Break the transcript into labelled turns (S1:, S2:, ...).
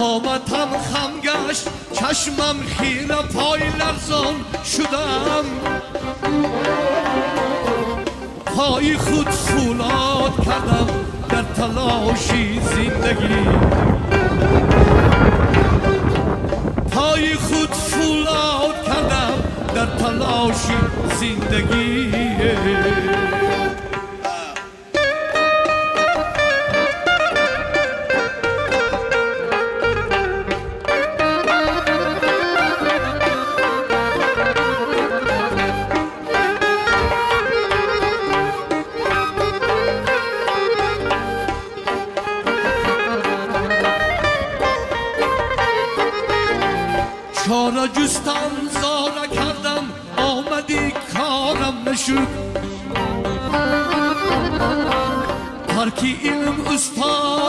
S1: قامتم خم گشت چشمم خیره پای لرزان شدم پای خود فولاد کردم در تلاشی زندگی پای خود فولاد کردم در تلاشی زندگی چاره جستم زاره کردم آمدی کارم نشد ترک علم استاد